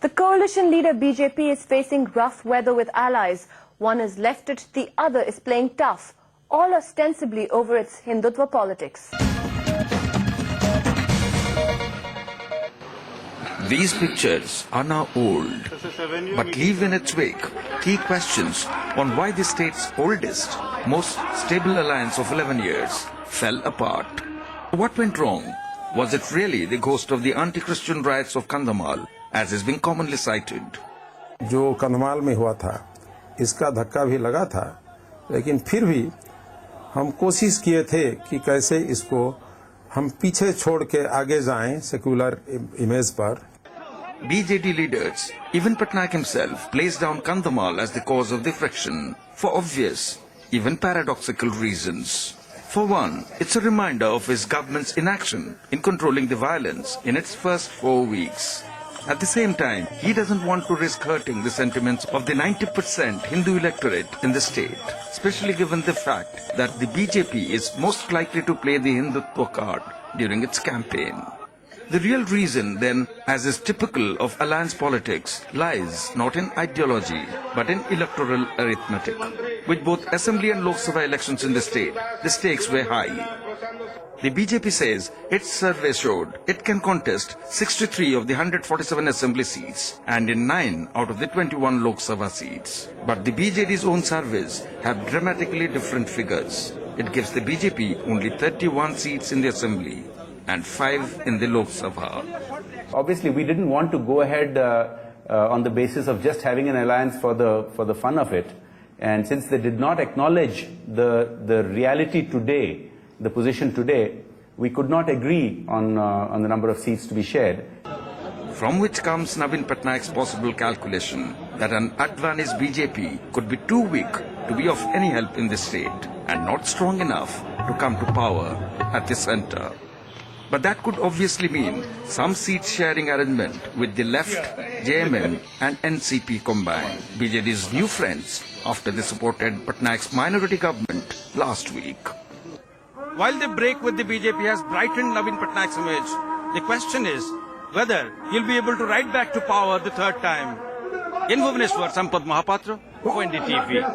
The coalition leader BJP is facing rough weather with allies. One is left it, the other is playing tough, all ostensibly over its Hindutva politics. These pictures are now old, but leave in its wake key questions on why the state's oldest, most stable alliance of 11 years fell apart. What went wrong? Was it really the ghost of the anti-Christian riots of Kandhamal, as is being commonly cited? जो कंधमाल में हुआ था, इसका धक्का भी लगा था, लेकिन फिर भी हम कोशिश किए थे कि कैसे इसको हम पीछे छोड़ के आगे जाएं सेक्युलर इमेज पर. BJD leaders, even Patnaik himself, placed down Kandhamal as the cause of the friction, for obvious, even paradoxical reasons. For one, it's a reminder of his government's inaction in controlling the violence in its first 4 weeks. At the same time, he doesn't want to risk hurting the sentiments of the 90% Hindu electorate in the state, especially given the fact that the BJP is most likely to play the Hindutva card during its campaign. The real reason, then, as is typical of alliance politics, lies not in ideology, but in electoral arithmetic. With both Assembly and Lok Sabha elections in the state, the stakes were high. The BJP says its survey showed it can contest 63 of the 147 Assembly seats and in 9 out of the 21 Lok Sabha seats. But the BJD's own surveys have dramatically different figures. It gives the BJP only 31 seats in the Assembly and 5 in the Lok Sabha. Obviously, we didn't want to go ahead on the basis of just having an alliance for the fun of it. And since they did not acknowledge the reality today, the position today, we could not agree on the number of seats to be shared. From which comes Navin Patnaik's possible calculation that an Advani's BJP could be too weak to be of any help in the state and not strong enough to come to power at the centre. But that could obviously mean some seat-sharing arrangement with the left, JMM and NCP combined, BJD's new friends, after they supported Patnaik's minority government last week. While the break with the BJP has brightened Navin Patnaik's image, the question is whether he'll be able to ride back to power the third time. In Bhubaneswar, Sampath Mahapatra, ONDTV.